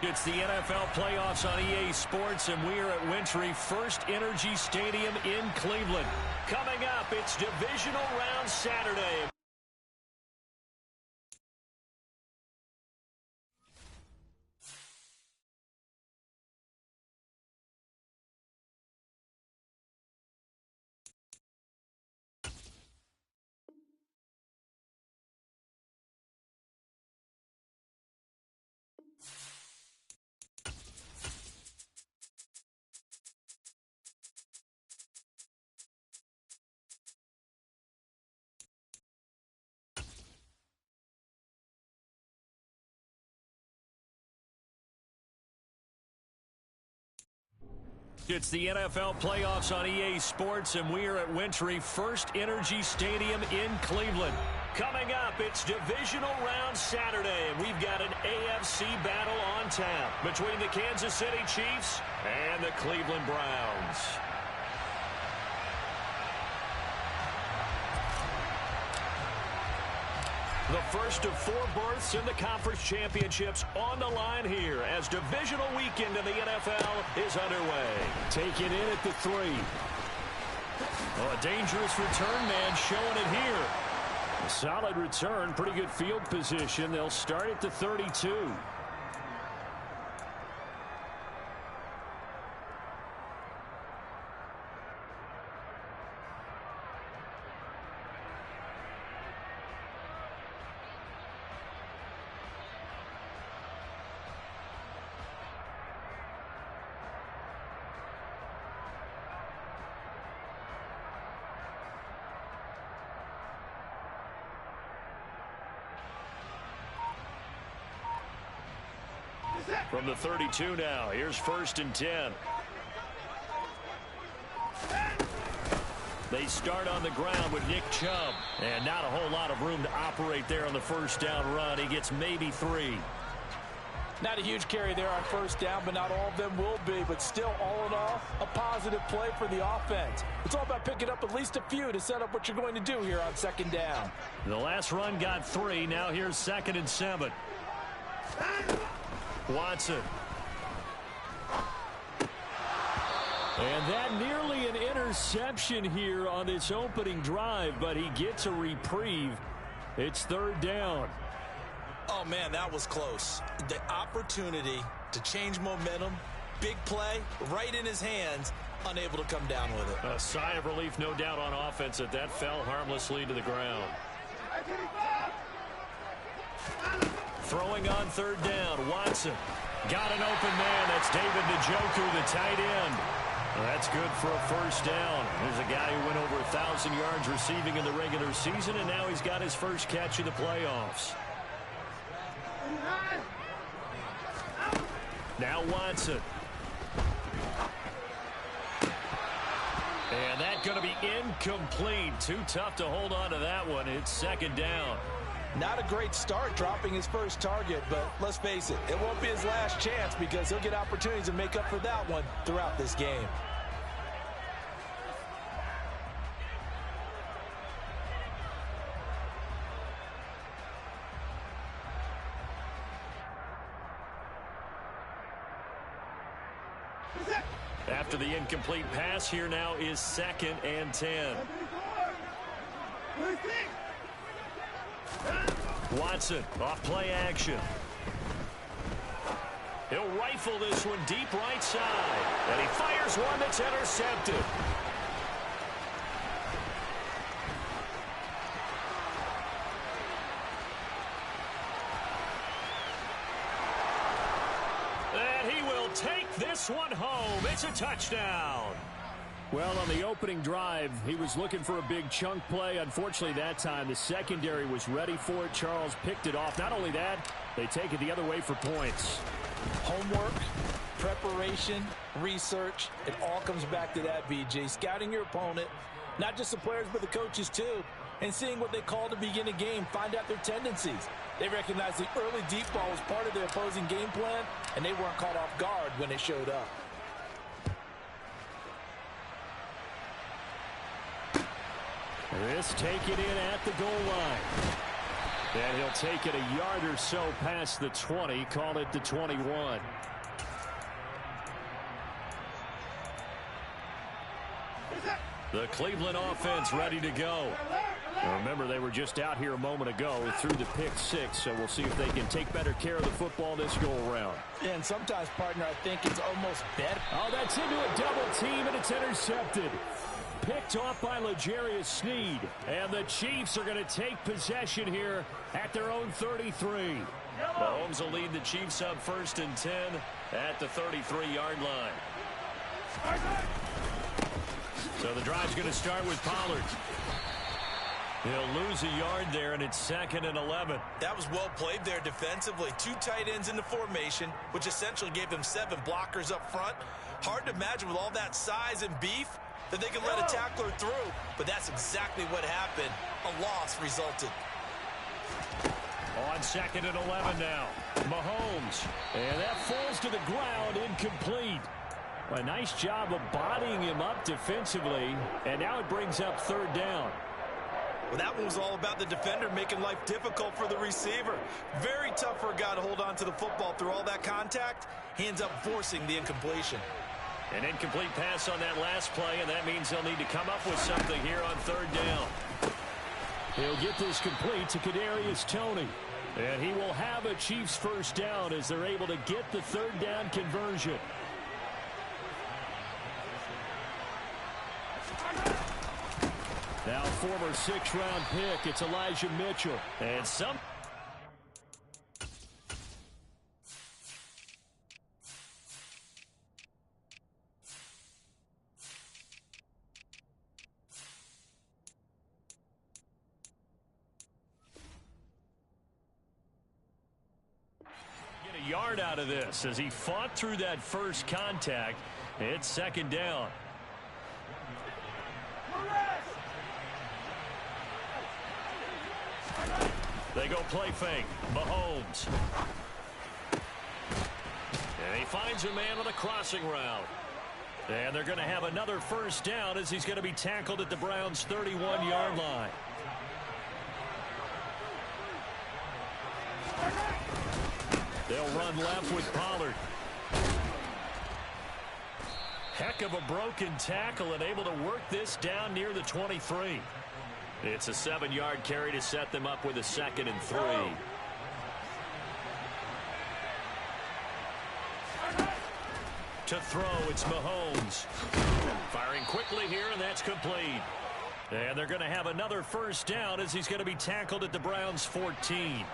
It's the NFL playoffs on EA Sports, and we are at Wintry First Energy Stadium in Cleveland. Coming up, it's Divisional Round Saturday. It's the NFL playoffs on EA Sports, and we are at Wintry First Energy Stadium in Cleveland. Coming up, it's Divisional Round Saturday, and we've got an AFC battle on tap between the Kansas City Chiefs and the Cleveland Browns. The first of 4 berths in the conference championships on the line here as divisional weekend in the NFL is underway. Taking in at the 3. Oh, a dangerous return man showing it here. A solid return, pretty good field position. They'll start at the 32. From the 32 now, here's 1st and 10. They start on the ground with Nick Chubb. And not a whole lot of room to operate there on the first down run. He gets maybe 3. Not a huge carry there on first down, but not all of them will be. But still, all in all, a positive play for the offense. It's all about picking up at least a few to set up what you're going to do here on 2nd down. The last run got 3. Now here's 2nd and 7. Watson. And that nearly an interception here on this opening drive, but he gets a reprieve. It's 3rd down. Oh, man, that was close. The opportunity to change momentum, big play, right in his hands, unable to come down with it. A sigh of relief, no doubt, on offense that fell harmlessly to the ground. Throwing on 3rd down, Watson. Got an open man. That's David Njoku, the tight end. That's good for a 1st down. There's a guy who went over 1,000 yards receiving in the regular season, and now he's got his first catch of the playoffs. Now Watson. And that's going to be incomplete. Too tough to hold on to that one. It's 2nd down. Not a great start dropping his first target, but let's face it, it won't be his last chance because he'll get opportunities to make up for that one throughout this game. After the incomplete pass, here now is 2nd and 10. Watson off play action. He'll rifle this one deep right side. And he fires one that's intercepted. And he will take this one home. It's a touchdown. Well, on the opening drive, he was looking for a big chunk play. Unfortunately, that time, the secondary was ready for it. Charles picked it off. Not only that, they take it the other way for points. Homework, preparation, research, it all comes back to that, BJ. Scouting your opponent, not just the players, but the coaches too, and seeing what they call to begin a game, find out their tendencies. They recognized the early deep ball was part of their opposing game plan, and they weren't caught off guard when it showed up. This taken in at the goal line. And he'll take it a yard or so past the 20, call it the 21. The Cleveland offense ready to go. Now remember, they were just out here a moment ago through the pick six, so we'll see if they can take better care of the football this go-around. And sometimes, partner, I think it's almost better. Oh, that's into a double team, and it's intercepted. Picked off by L'Jarius Sneed. And the Chiefs are going to take possession here at their own 33. Mahomes will lead the Chiefs up 1st and 10 at the 33-yard line. So the drive's going to start with Pollard. He'll lose a yard there, and it's 2nd and 11. That was well played there defensively. 2 tight ends in the formation, which essentially gave them 7 blockers up front. Hard to imagine with all that size and beef that they can let a tackler through, but that's exactly what happened. A loss resulted. On 2nd and 11 now. Mahomes. And that falls to the ground, incomplete. A nice job of bodying him up defensively, and now it brings up 3rd down. Well, that one was all about the defender making life difficult for the receiver. Very tough for a guy to hold on to the football through all that contact. He ends up forcing the incompletion. An incomplete pass on that last play, and that means they'll need to come up with something here on 3rd down. He'll get this complete to Kadarius Toney. And he will have a Chiefs 1st down as they're able to get the 3rd down conversion. Now former 6th-round pick, it's Elijah Mitchell. And some... get a yard out of this as he fought through that first contact. It's 2nd down. They go play fake. Mahomes. And he finds a man on a crossing route. And they're going to have another 1st down as he's going to be tackled at the Browns' 31-yard line. They'll run left with Pollard. Heck of a broken tackle and able to work this down near the 23. It's a 7-yard carry to set them up with a 2nd and 3. To throw, it's Mahomes. Firing quickly here, and that's complete. And they're going to have another 1st down as he's going to be tackled at the Browns' 14.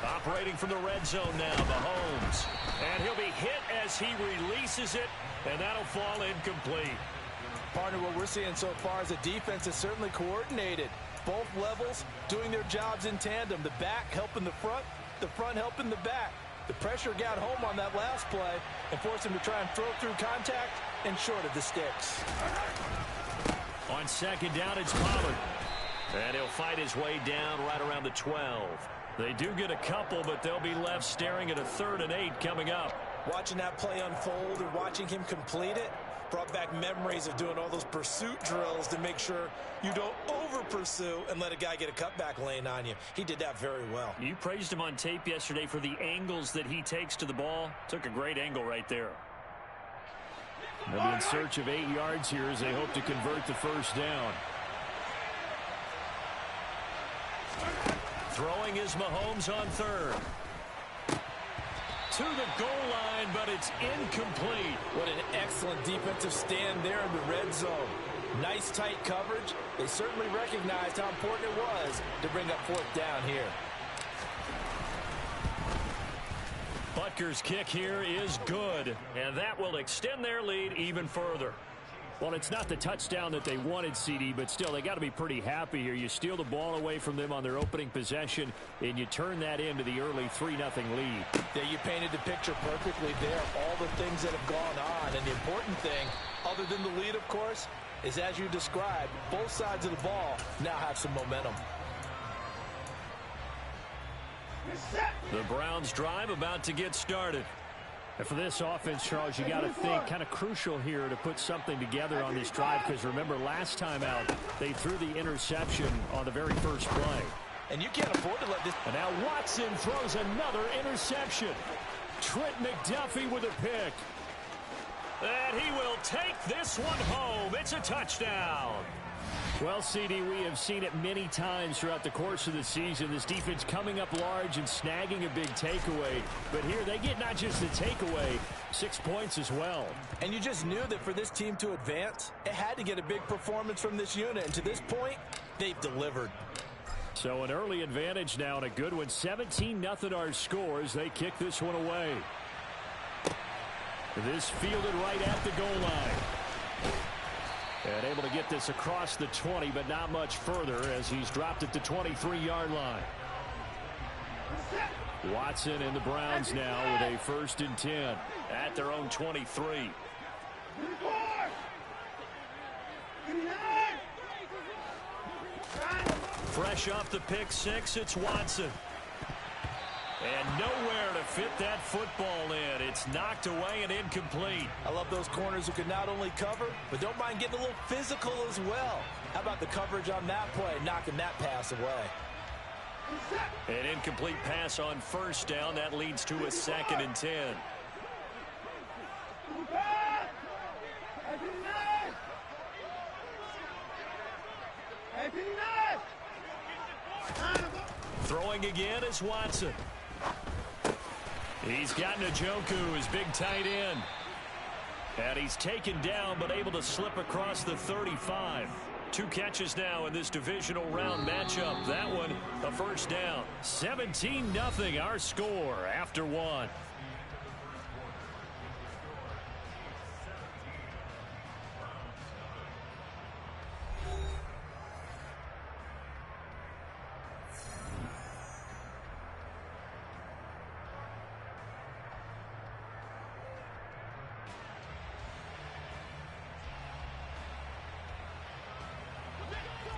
Operating from the red zone now, Mahomes. And he'll be hit as he releases it, and that'll fall incomplete. Partner, what we're seeing so far is the defense is certainly coordinated. Both levels doing their jobs in tandem. The back helping the front helping the back. The pressure got home on that last play and forced him to try and throw through contact and short of the sticks. On 2nd down, it's Pollard. And he'll fight his way down right around the 12. They do get a couple, but they'll be left staring at a 3rd and 8 coming up. Watching that play unfold and watching him complete it brought back memories of doing all those pursuit drills to make sure you don't over-pursue and let a guy get a cutback lane on you. He did that very well. You praised him on tape yesterday for the angles that he takes to the ball. Took a great angle right there. They'll be in search of 8 yards here as they hope to convert the 1st down. Throwing is Mahomes on 3rd. To the goal line, but it's incomplete. What an excellent defensive stand there in the red zone. Nice tight coverage. They certainly recognized how important it was to bring up 4th down here. Butker's kick here is good, and that will extend their lead even further. Well, it's not the touchdown that they wanted, CD, but still, they got to be pretty happy here. You steal the ball away from them on their opening possession, and you turn that into the early 3-0 lead. Yeah, you painted the picture perfectly there. All the things that have gone on, and the important thing, other than the lead, of course, is as you described, both sides of the ball now have some momentum. The Browns drive about to get started. And for this offense, Charles, you got to think kind of crucial here to put something together on this drive, because remember last time out they threw the interception on the very first play. And you can't afford to let this. And now Watson throws another interception. Trent McDuffie with a pick. And he will take this one home. It's a touchdown. Well, CD, we have seen it many times throughout the course of the season. This defense coming up large and snagging a big takeaway. But here they get not just the takeaway, 6 points as well. And you just knew that for this team to advance, it had to get a big performance from this unit. And to this point, they've delivered. So an early advantage now and a good one. 17-0 our score as they kick this one away. This fielded right at the goal line. And able to get this across the 20, but not much further as he's dropped it to 23-yard line. Watson and the Browns now with a 1st and 10 at their own 23. Fresh off the pick six, it's Watson. And nowhere to fit that football in. It's knocked away and incomplete. I love those corners who can not only cover, but don't mind getting a little physical as well. How about the coverage on that play, knocking that pass away? An incomplete pass on 1st down. That leads to a 2nd and 10. Throwing again is Watson. He's got Njoku, his big tight end. And he's taken down, but able to slip across the 35. 2 catches now in this divisional round matchup. That one, a 1st down. 17-0 our score after 1.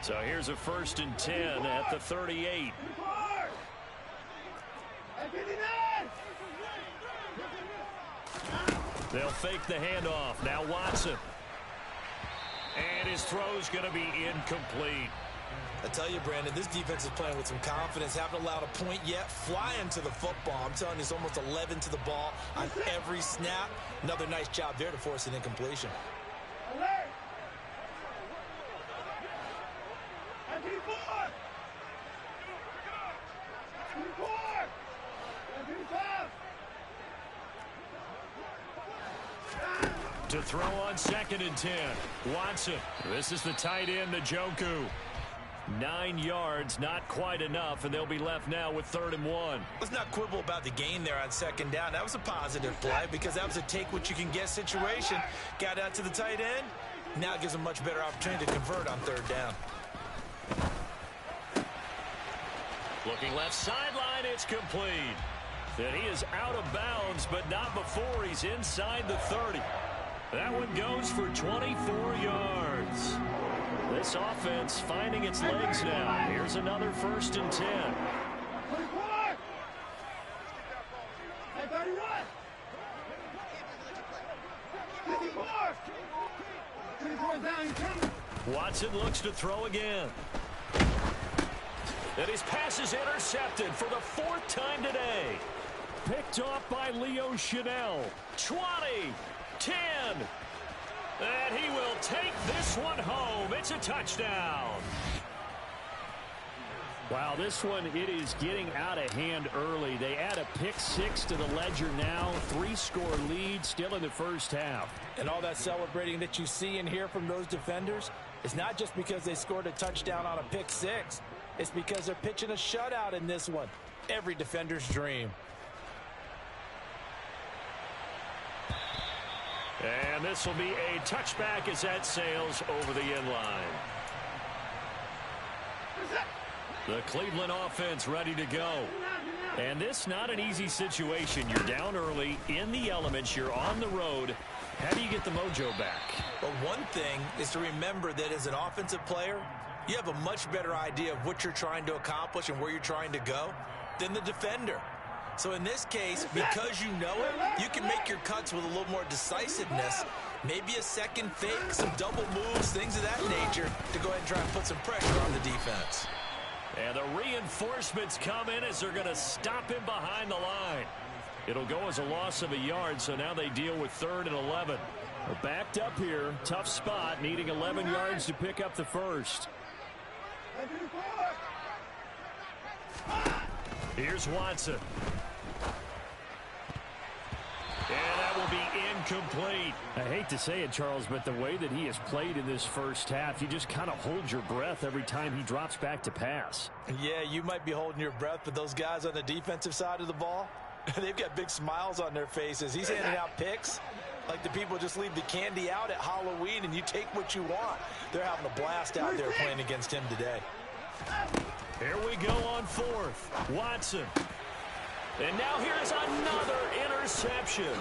So here's a 1st and 10 at the 38. They'll fake the handoff. Now Watson. And his throw's going to be incomplete. I tell you, Brandon, this defense is playing with some confidence. Haven't allowed a point yet. Flying to the football. I'm telling you, it's almost 11 to the ball on every snap. Another nice job there to force an incompletion. To throw on 2nd and 10. Watson. This is the tight end, Njoku. 9 yards, not quite enough, and they'll be left now with 3rd and 1. Let's not quibble about the gain there on 2nd down. That was a positive play because that was a take-what-you-can-get situation. Got out to the tight end. Now it gives them much better opportunity to convert on 3rd down. Looking left sideline, it's complete. And he is out of bounds, but not before he's inside the 30. That one goes for 24 yards. This offense finding its legs now. Here's another 1st and 10. Watson looks to throw again. And his pass is intercepted for the 4th time today. Picked off by Leo Chanel. 20, 10. And he will take this one home. It's a touchdown. Wow, this one, it is getting out of hand early. They add a pick 6 to the ledger now. 3-score lead still in the 1st half. And all that celebrating that you see and hear from those defenders is not just because they scored a touchdown on a pick 6. It's because they're pitching a shutout in this one. Every defender's dream. And this will be a touchback as that sails over the end line. The Cleveland offense ready to go. And this not an easy situation. You're down early, in the elements, you're on the road. How do you get the mojo back? Well, one thing is to remember that as an offensive player, you have a much better idea of what you're trying to accomplish and where you're trying to go than the defender. So in this case, because you know it, you can make your cuts with a little more decisiveness. Maybe a second fake, some double moves, things of that nature to go ahead and try and put some pressure on the defense. And the reinforcements come in as they're going to stop him behind the line. It'll go as a loss of a yard, so now they deal with 3rd and 11. Well, backed up here, tough spot, needing 11 yards to pick up the first. Here's Watson. And that will be incomplete. I hate to say it, Charles, but the way that he has played in this first half, you just kind of hold your breath every time he drops back to pass. Yeah, you might be holding your breath, but those guys on the defensive side of the ball, they've got big smiles on their faces. He's handing out picks like the people just leave the candy out at Halloween and you take what you want. They're having a blast out there playing against him today. Here we go on 4th. Watson. And now here's another interception.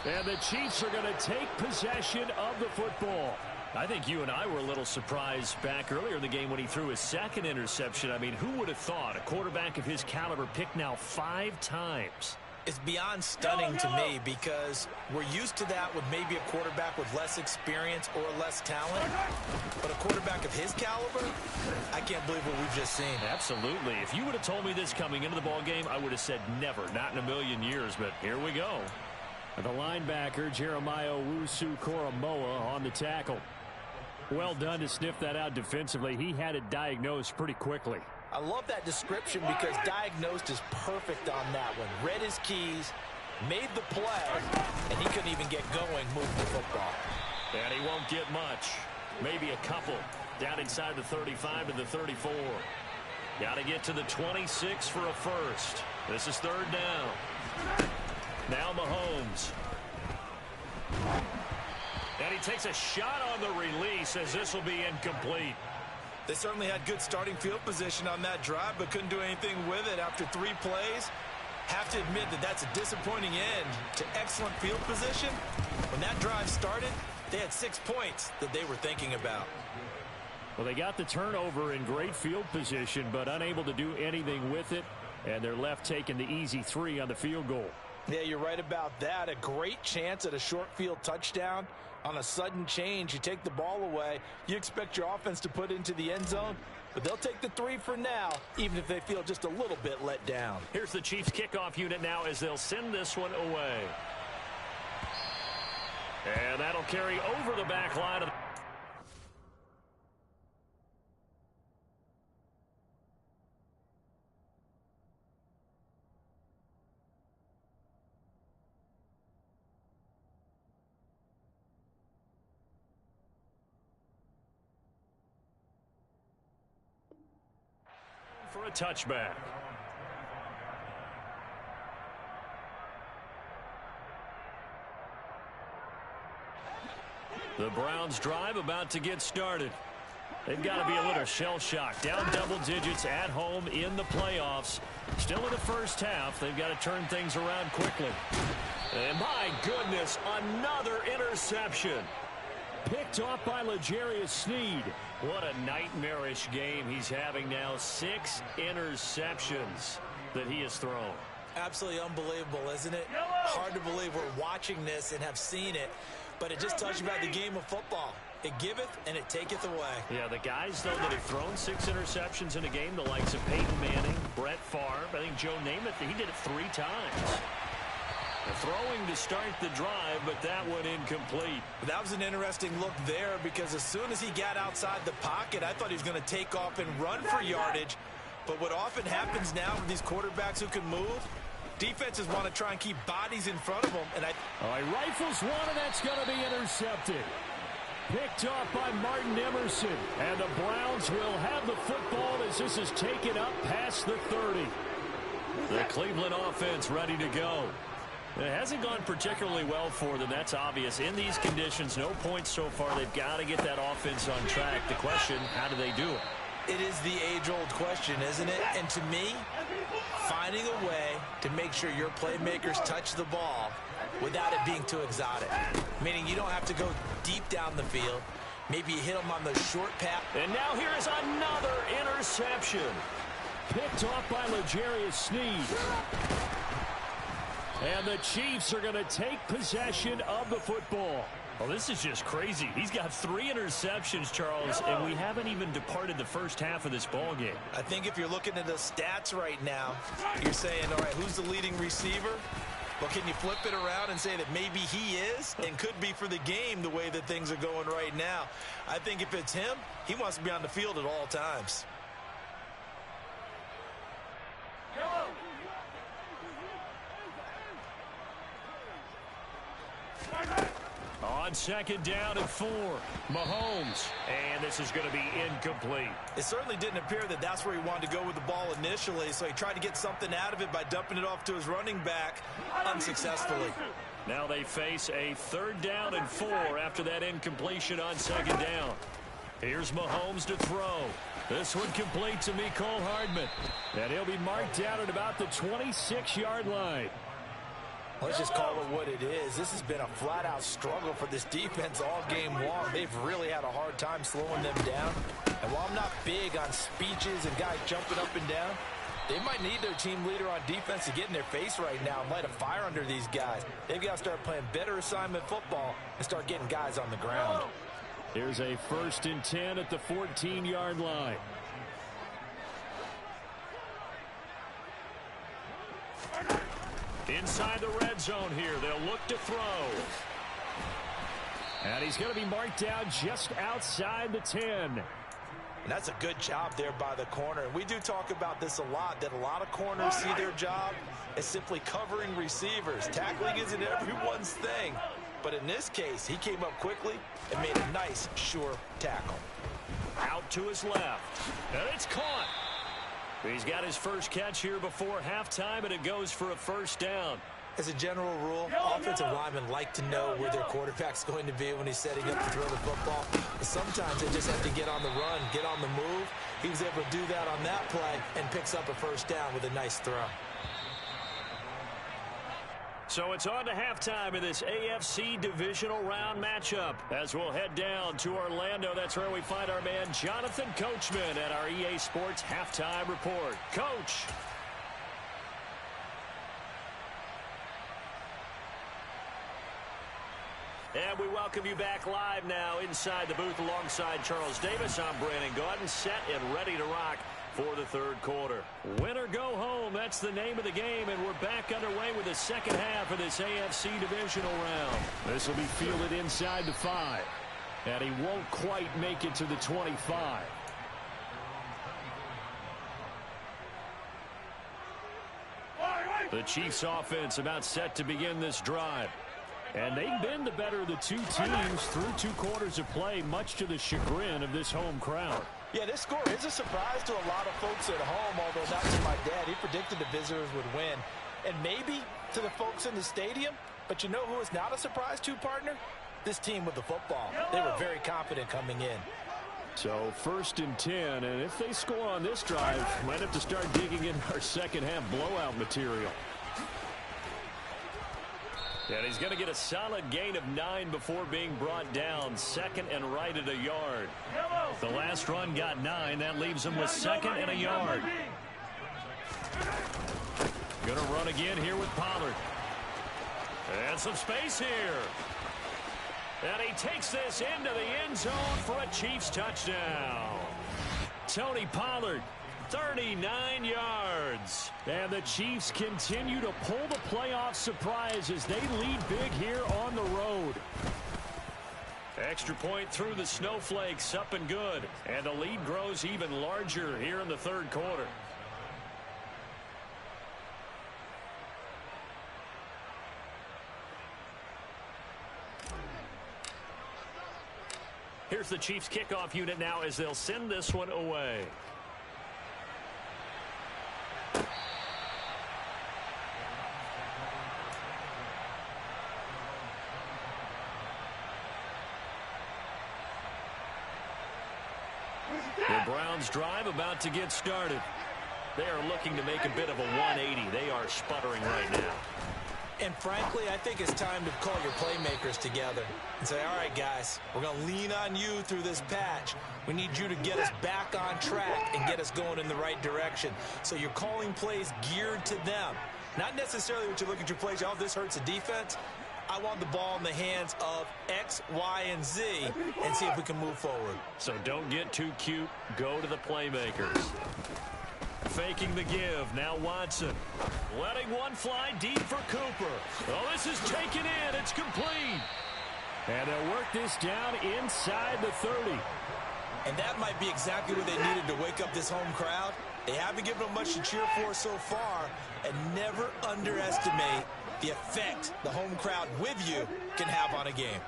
And the Chiefs are going to take possession of the football. I think you and I were a little surprised back earlier in the game when he threw his 2nd interception. I mean, who would have thought a quarterback of his caliber picked now 5 times? It's beyond stunning to me because we're used to that with maybe a quarterback with less experience or less talent. But a quarterback of his caliber, I can't believe what we've just seen. Absolutely. If you would have told me this coming into the ball game, I would have said never, not in a million years. But here we go. The linebacker, Jeremiah Owusu-Koramoah, on the tackle. Well done to sniff that out defensively. He had it diagnosed pretty quickly. I love that description because diagnosed is perfect on that one. Read his keys, made the play, and he couldn't even get going moving the football. And he won't get much. Maybe a couple. Down inside the 35 to the 34. Got to get to the 26 for a first. This is 3rd down. Now Mahomes. And he takes a shot on the release as this will be incomplete. They certainly had good starting field position on that drive, but couldn't do anything with it after 3 plays. Have to admit that that's a disappointing end to excellent field position. When that drive started, they had 6 points that they were thinking about. Well, they got the turnover in great field position, but unable to do anything with it, and they're left taking the easy 3 on the field goal. Yeah, you're right about that. A great chance at a short field touchdown. On a sudden change, you take the ball away. You expect your offense to put into the end zone, but they'll take the 3 for now, even if they feel just a little bit let down. Here's the Chiefs kickoff unit now as they'll send this one away. And that'll carry over the back line of for a touchback. The Browns drive about to get started. They've got to be a little shell-shocked. Down double digits at home in the playoffs. Still in the first half. They've got to turn things around quickly. And my goodness, another interception. Picked off by L'Jarius Sneed. What a nightmarish game he's having now. 6 interceptions that he has thrown. Absolutely unbelievable, isn't it? Hard to believe we're watching this and have seen it, but it just tells you about the game of football. It giveth and it taketh away. Yeah, the guys, though, that have thrown 6 interceptions in a game, the likes of Peyton Manning, Brett Favre, I think Joe Namath, he did it 3 times. Throwing to start the drive, but that one incomplete. That was an interesting look there because as soon as he got outside the pocket, I thought he was going to take off and run for yardage. But what often happens now with these quarterbacks who can move, defenses want to try and keep bodies in front of them. And he rifles one, and that's going to be intercepted. Picked off by Martin Emerson. And the Browns will have the football as this is taken up past the 30. The Cleveland offense ready to go. It hasn't gone particularly well for them. That's obvious. In these conditions, no points so far. They've got to get that offense on track. The question, how do they do it? It is the age-old question, isn't it? And to me, finding a way to make sure your playmakers touch the ball without it being too exotic. Meaning you don't have to go deep down the field. Maybe you hit them on the short path. And now here is another interception. picked off by L'Jarius Sneed. And the Chiefs are going to take possession of the football. Well, this is just crazy. He's got 3 interceptions, Charles, and we haven't even departed the first half of this ball game. I think if you're looking at the stats right now, you're saying, all right, who's the leading receiver? Well, can you flip it around and say that maybe he is and could be for the game the way that things are going right now? I think if it's him, he wants to be on the field at all times. On second down and 4, Mahomes. And this is going to be incomplete. It certainly didn't appear that that's where he wanted to go with the ball initially, so he tried to get something out of it by dumping it off to his running back unsuccessfully. Now they face a 3rd down and 4 after that incompletion on second down. Here's Mahomes to throw. This one complete to Mecole Hardman. And he'll be marked down at about the 26-yard line. Let's just call it what it is. This has been a flat-out struggle for this defense all game long. They've really had a hard time slowing them down. And while I'm not big on speeches and guys jumping up and down, they might need their team leader on defense to get in their face right now and light a fire under these guys. They've got to start playing better assignment football and start getting guys on the ground. Here's a 1st and 10 at the 14-yard line. Inside the red zone here. They'll look to throw. And he's going to be marked down just outside the 10. And that's a good job there by the corner. And we do talk about this a lot, that a lot of corners see their job as simply covering receivers. Tackling isn't everyone's thing. But in this case, he came up quickly and made a nice, sure tackle. Out to his left. And it's caught. He's got his first catch here before halftime, and it goes for a 1st down. As a general rule, offensive linemen like to know where their quarterback's going to be when he's setting up to throw the football. But sometimes they just have to get on the run, get on the move. He was able to do that on that play and picks up a 1st down with a nice throw. So it's on to halftime in this AFC divisional round matchup. As we'll head down to Orlando, that's where we find our man Jonathan Coachman at our EA Sports Halftime Report. Coach. And we welcome you back live now inside the booth alongside Charles Davis. I'm Brandon Gaudin, set and ready to rock for the 3rd quarter. Win or go home, that's the name of the game, and we're back underway with the second half of this AFC divisional round. This will be fielded inside the 5, and he won't quite make it to the 25. The Chiefs offense about set to begin this drive. And they've been the better of the 2 teams through 2 quarters of play, much to the chagrin of this home crowd. Yeah, this score is a surprise to a lot of folks at home, although not to my dad. He predicted the visitors would win. And maybe to the folks in the stadium, but you know who is not a surprise to, partner? This team with the football. They were very confident coming in. So 1st and 10, and if they score on this drive, might have to start digging in our second half blowout material. And he's going to get a solid gain of 9 before being brought down. 2nd and right at a yard. The last run got 9. That leaves him with 2nd and a yard. Going to run again here with Pollard. And some space here. And he takes this into the end zone for a Chiefs touchdown. Tony Pollard, 39 yards. And the Chiefs continue to pull the playoff surprise as they lead big here on the road. Extra point through the snowflakes, up and good. And the lead grows even larger here in the 3rd quarter. Here's the Chiefs kickoff unit now as they'll send this one away. The Browns drive about to get started. They are looking to make a bit of a 180. They are sputtering right now. And frankly, I think it's time to call your playmakers together and say, all right, guys, we're going to lean on you through this patch. We need you to get us back on track and get us going in the right direction. So you're calling plays geared to them. Not necessarily what you look at your plays, oh, this hurts the defense. I want the ball in the hands of X, Y, and Z and see if we can move forward. So don't get too cute. Go to the playmakers. Faking the give. Now Watson. Letting one fly deep for Cooper. Oh, this is taken in. It's complete. And they'll work this down inside the 30. And that might be exactly what they needed to wake up this home crowd. They haven't given them much to cheer for so far. And never underestimate the effect the home crowd with you can have on a game.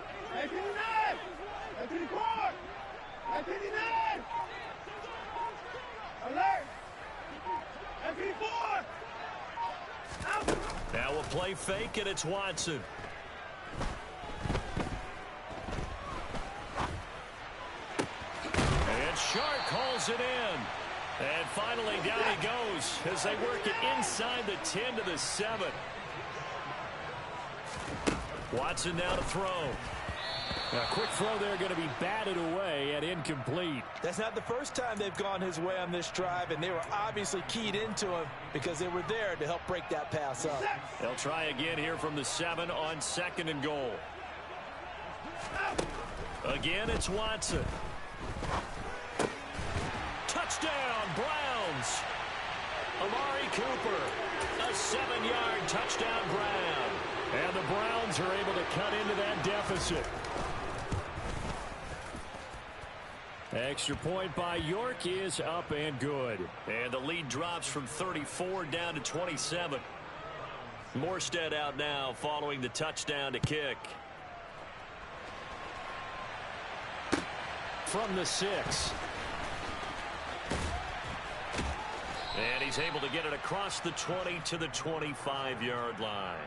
Now a play fake, and it's Watson. And Shark calls it in. And finally down he goes as they work it inside the 10 to the 7. Watson now to throw. A quick throw there going to be batted away and incomplete. That's not the first time they've gone his way on this drive, and they were obviously keyed into him because they were there to help break that pass up. They'll try again here from the 7 on 2nd and goal. Again, it's Watson. Touchdown, Browns. Amari Cooper, a 7-yard touchdown grab. And the Browns are able to cut into that deficit. Extra point by York is up and good. And the lead drops from 34 down to 27. Morstead out now following the touchdown to kick. From the 6. And he's able to get it across the 20 to the 25-yard line.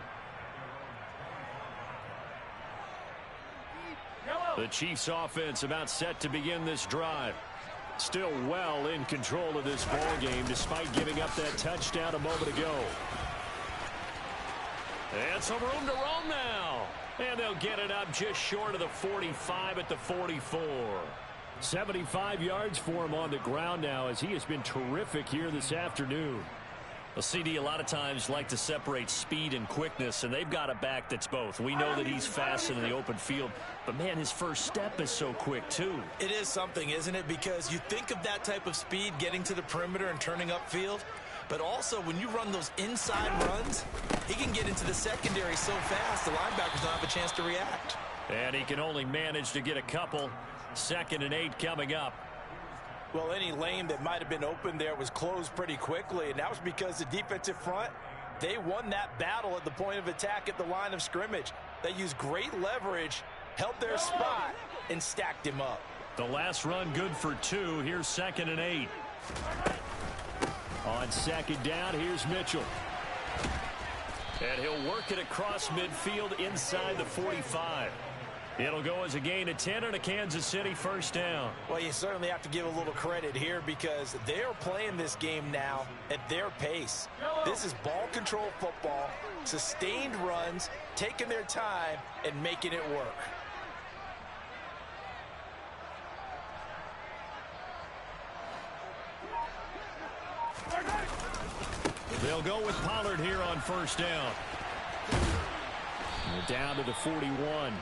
The Chiefs offense about set to begin this drive. Still well in control of this ball game despite giving up that touchdown a moment ago. And some room to roam now. And they'll get it up just short of the 45 at the 44. 75 yards for him on the ground now as he has been terrific here this afternoon. Well, CD, a lot of times like to separate speed and quickness, and they've got a back that's both. We know that he's fast in the open field, but, man, his first step is so quick, too. It is something, isn't it? Because you think of that type of speed getting to the perimeter and turning upfield, but also when you run those inside runs, he can get into the secondary so fast the linebackers don't have a chance to react. And he can only manage to get a couple. 2nd and 8 coming up. Well, any lane that might have been open there was closed pretty quickly, and that was because the defensive front, they won that battle at the point of attack at the line of scrimmage. They used great leverage, held their spot, and stacked him up. The last run good for 2. Here's 2nd and 8. On 2nd down, here's Mitchell. And he'll work it across midfield inside the 45. It'll go as a gain of 10 and a Kansas City first down. Well, you certainly have to give a little credit here because they're playing this game now at their pace. This is ball control football, sustained runs, taking their time, and making it work. They'll go with Pollard here on first down. We're down to the 41.